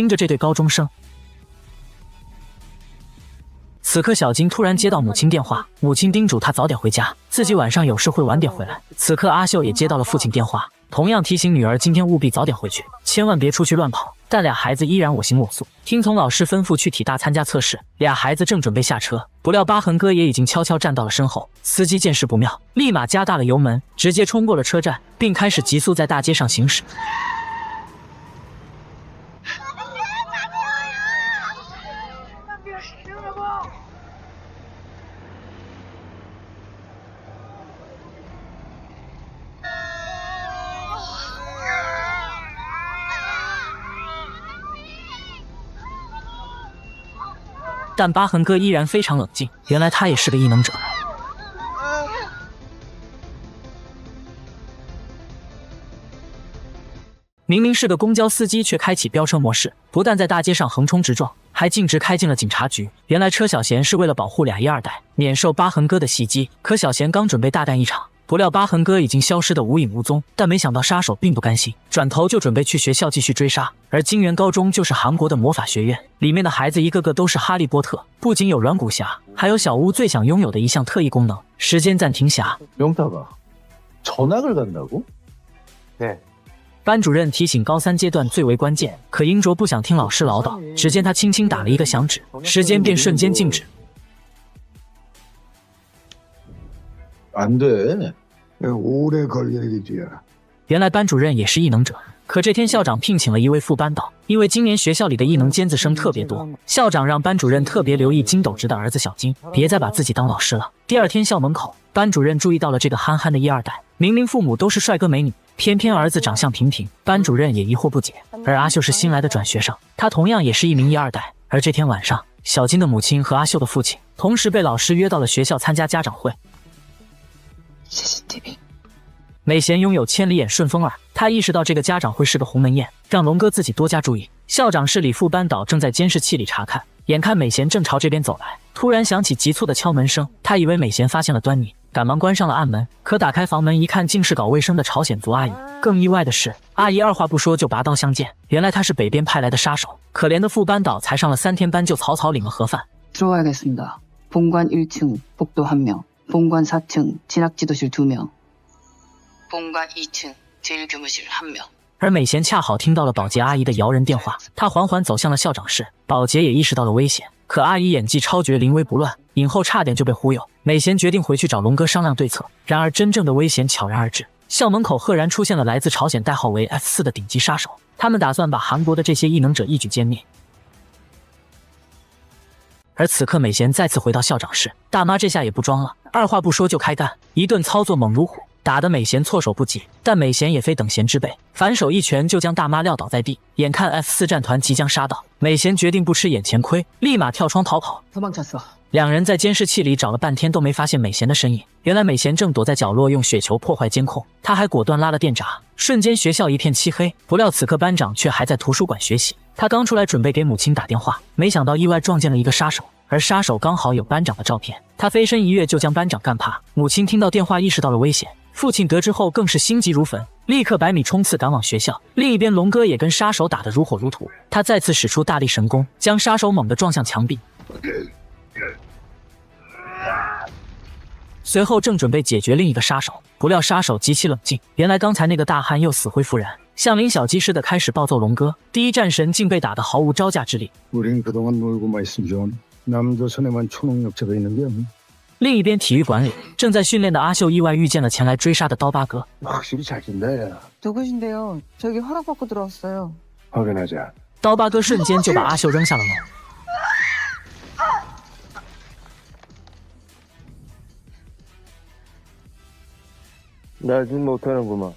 盯着这对高中生。此刻，小金突然接到母亲电话，母亲叮嘱他早点回家，自己晚上有事会晚点回来。此刻，阿秀也接到了父亲电话，同样提醒女儿今天务必早点回去，千万别出去乱跑。但俩孩子依然我行我素，听从老师吩咐去体大参加测试。俩孩子正准备下车，不料疤痕哥也已经悄悄站到了身后。司机见势不妙，立马加大了油门，直接冲过了车站，并开始急速在大街上行驶。但疤痕哥依然非常冷静，原来他也是个异能者。明明是个公交司机，却开启飙车模式，不但在大街上横冲直撞，还径直开进了警察局。原来车小贤是为了保护俩1、2代，免受疤痕哥的袭击。可小贤刚准备大干一场，不料疤痕哥已经消失得无影无踪。但没想到杀手并不甘心，转头就准备去学校继续追杀。而金源高中就是韩国的魔法学院，里面的孩子一个个都是哈利波特，不仅有软骨侠，还有小屋最想拥有的一项特异功能——时间暂停侠。전학을간다고？ 네。班主任提醒高3阶段最为关键，可英卓不想听老师唠叨，只见他轻轻打了一个响指，时间便瞬间静止。안돼， 오래 걸릴 일이야。原来班主任也是异能者，可这天校长聘请了一位副班导，因为今年学校里的异能尖子生特别多，校长让班主任特别留意金斗直的儿子小金，别再把自己当老师了。第二天校门口，班主任注意到了这个憨憨的1、2代，明明父母都是帅哥美女，偏偏儿子长相平平，班主任也疑惑不解。而阿秀是新来的转学生，他同样也是一名1、2代。而这天晚上，小金的母亲和阿秀的父亲同时被老师约到了学校参加家长会。CCTV。美贤拥有千里眼顺风耳，他意识到这个家长会是个鸿门宴，让龙哥自己多加注意。校长室里副班导正在监视器里查看，眼看美贤正朝这边走来，突然响起急促的敲门声，他以为美贤发现了端倪，赶忙关上了暗门。可打开房门一看，竟是搞卫生的朝鲜族阿姨。更意外的是，阿姨二话不说就拔刀相见，原来她是北边派来的杀手。可怜的副班导才上了3天班就草草领了盒饭。 들어가야겠습니다. 본관 1층 복도 1명, 본관 4층 진학지도실 2명, 본관 2층 제1교무실 1명。 而美贤恰好听到了保洁阿姨的摇人电话，她缓缓走向了校长室。保洁也意识到了危险，可阿姨演技超绝，临危不乱，影后差点就被忽悠。美贤决定回去找龙哥商量对策。然而真正的危险悄然而至，校门口赫然出现了来自朝鲜代号为 F4 的顶级杀手，他们打算把韩国的这些异能者一举歼灭。而此刻美贤再次回到校长室，大妈这下也不装了，二话不说就开干，一顿操作猛如虎，打得美贤措手不及。但美贤也非等闲之辈，反手一拳就将大妈撂倒在地。眼看 F4 战团即将杀到，美贤决定不吃眼前亏，立马跳窗逃跑。 도망쳤어。 两人在监视器里找了半天都没发现美贤的身影，原来美贤正躲在角落用雪球破坏监控，他还果断拉了电闸，瞬间学校一片漆黑。不料此刻班长却还在图书馆学习，他刚出来准备给母亲打电话，没想到意外撞见了一个杀手，而杀手刚好有班长的照片，他飞身一跃就将班长干趴。母亲听到电话意识到了危险，父亲得知后更是心急如焚，立刻100米冲刺赶往学校。另一边龙哥也跟杀手打得如火如荼，他再次使出大力神功，将杀手猛地撞向墙壁。 随后正准备解决另一个杀手，不料杀手极其冷静，原来刚才那个大汉又死灰复燃，像领小鸡似的开始暴揍龙哥。第一战神竟被打得毫无招架之力。 우린 그동안 놀고만 있은 줄 남조선에만 초능력자가 있는 게 아니야. 另一边体育馆里，正在训练的阿秀意外遇见了前来追杀的刀疤哥。 확실히 잘 낀다 야. 누구신데요? 저기 허락받고 들어왔어요. 확인하자. 刀疤哥瞬间就把阿秀扔下了楼。 나진 못하는구만.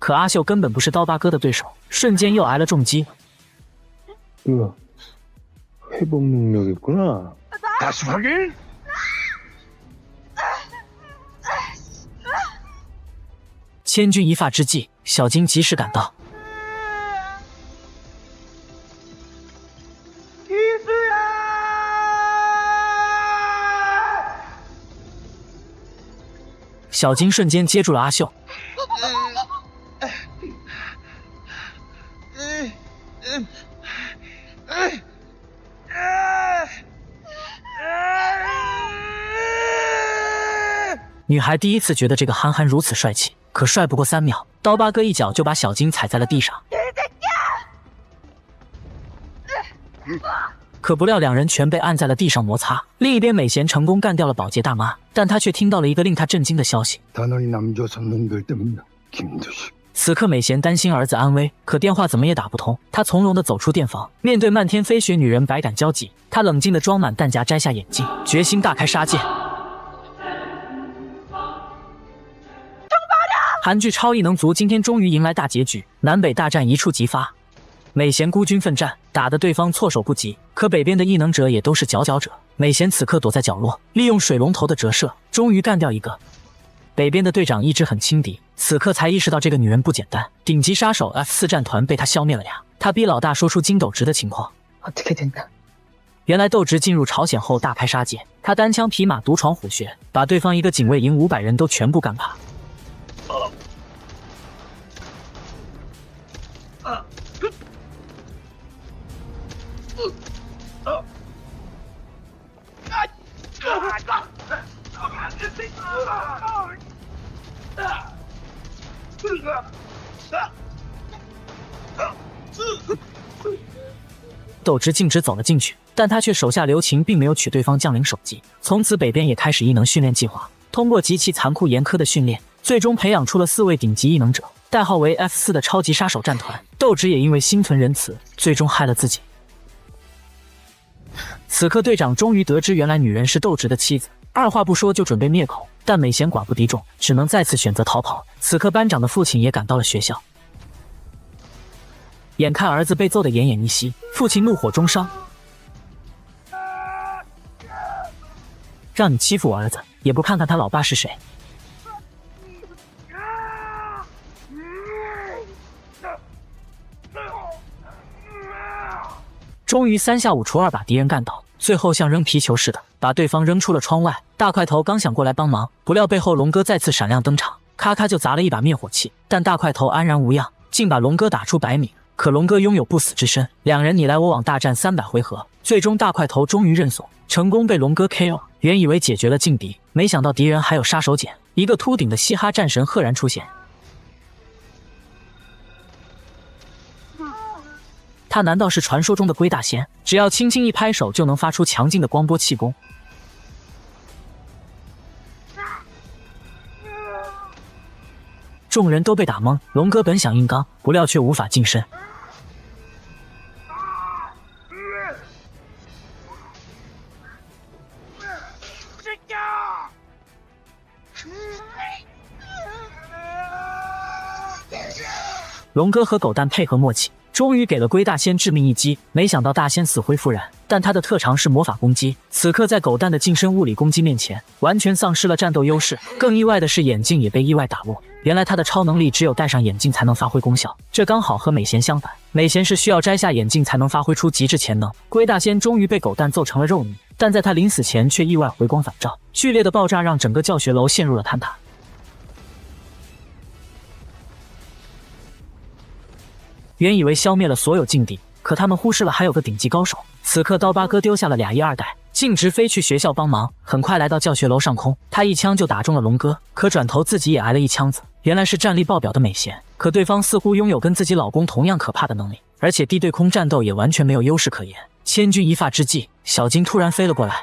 可阿秀根本不是刀疤哥的对手，瞬间又挨了重击。 우와, 회복 능력 있구나. 다시 확인. 千钧一发之际，小金及时赶到。 小金瞬间接住了阿秀，女孩第一次觉得这个憨憨如此帅气，可帅不过3秒，刀疤哥一脚就把小金踩在了地上。可不料两人全被按在了地上摩擦。另一边，美贤成功干掉了保洁大妈，但她却听到了一个令她震惊的消息。此刻美贤担心儿子安危，可电话怎么也打不通。她从容地走出电房，面对漫天飞雪，女人百感交集。她冷静地装满弹夹，摘下眼镜，决心大开杀戒。韩剧《超异能族》今天终于迎来大结局，南北大战一触即发。美贤孤军奋战，打得对方措手不及，可北边的异能者也都是佼佼者。美贤此刻躲在角落，利用水龙头的折射，终于干掉一个。北边的队长一直很轻敌，此刻才意识到这个女人不简单。顶级杀手 F4 战团被他消灭了呀！他逼老大说出金斗直的情况。原来斗直进入朝鲜后大开杀戒，他单枪匹马独闯虎穴，把对方一个警卫营500人都全部干趴。斗直径直走了进去，但他却手下留情，并没有取对方将领首级。从此北边也开始异能训练计划，通过极其残酷严苛的训练，最终培养出了4位顶级异能者，代号为 F4 的超级杀手战团。斗直也因为心存仁慈，最终害了自己。此刻队长终于得知原来女人是斗直的妻子，二话不说就准备灭口，但美贤寡不敌众，只能再次选择逃跑。此刻班长的父亲也赶到了学校，眼看儿子被揍得奄奄一息，父亲怒火中烧，让你欺负我儿子，也不看看他老爸是谁。终于3下5除2把敌人干倒，最后像扔皮球似的把对方扔出了窗外。大块头刚想过来帮忙，不料背后龙哥再次闪亮登场，咔咔就砸了一把灭火器，但大块头安然无恙，竟把龙哥打出100米。可龙哥拥有不死之身，两人你来我往大战300回合，最终大块头终于认怂，成功被龙哥 KO。原以为解决了劲敌，没想到敌人还有杀手锏，一个秃顶的嘻哈战神赫然出现。他难道是传说中的龟大仙？只要轻轻一拍手，就能发出强劲的光波气功。众人都被打懵，龙哥本想硬刚，不料却无法近身。龙哥和狗蛋配合默契，终于给了龟大仙致命一击。没想到大仙死灰复燃，但他的特长是魔法攻击，此刻在狗蛋的近身物理攻击面前，完全丧失了战斗优势。更意外的是，眼镜也被意外打落。原来他的超能力只有戴上眼镜才能发挥功效，这刚好和美贤相反。美贤是需要摘下眼镜才能发挥出极致潜能。龟大仙终于被狗蛋揍成了肉泥，但在他临死前却意外回光返照，剧烈的爆炸让整个教学楼陷入了坍塌。原以为消灭了所有劲敌，可他们忽视了还有个顶级高手。此刻刀疤哥丢下了俩1、2代，径直飞去学校帮忙。很快来到教学楼上空，他一枪就打中了龙哥，可转头自己也挨了一枪子。原来是战力爆表的美贤，可对方似乎拥有跟自己老公同样可怕的能力，而且地对空战斗也完全没有优势可言。千钧一发之际，小金突然飞了过来。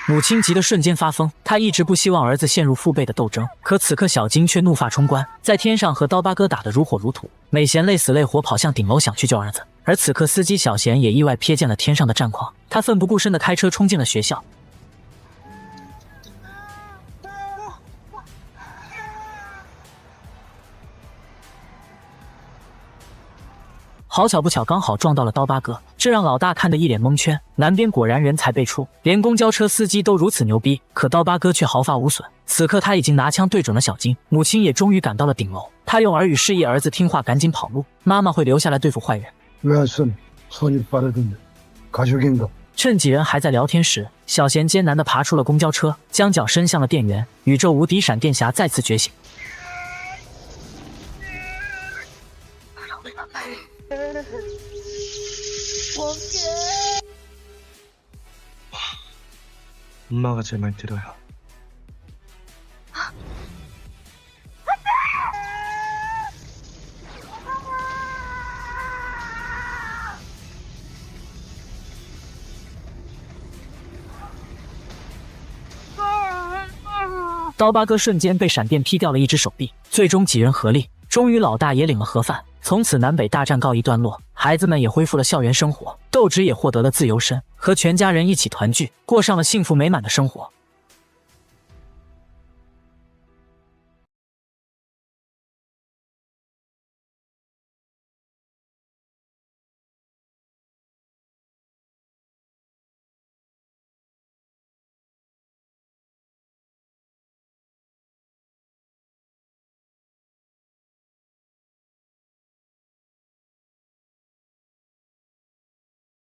母亲急得瞬间发疯，她一直不希望儿子陷入父辈的斗争，可此刻小金却怒发冲冠，在天上和刀疤哥打得如火如荼。美贤累死累活跑向顶楼想去救儿子，而此刻司机小贤也意外瞥见了天上的战况，他奋不顾身地开车冲进了学校。好巧不巧，刚好撞到了刀疤哥，这让老大看得一脸蒙圈。南边果然人才辈出，连公交车司机都如此牛逼，可刀疤哥却毫发无损。此刻他已经拿枪对准了小金，母亲也终于赶到了顶楼。他用耳语示意儿子听话，赶紧跑路，妈妈会留下来对付坏人。趁几人还在聊天时，小贤艰难地爬出了公交车，将脚伸向了电源。宇宙无敌闪电侠再次觉醒。 엄마가 제 말 들어요.刀疤哥瞬间被闪电劈掉了一只手臂，最终几人合力，终于老大也领了盒饭。从此南北大战告一段落，孩子们也恢复了校园生活，豆汁也获得了自由身，和全家人一起团聚，过上了幸福美满的生活。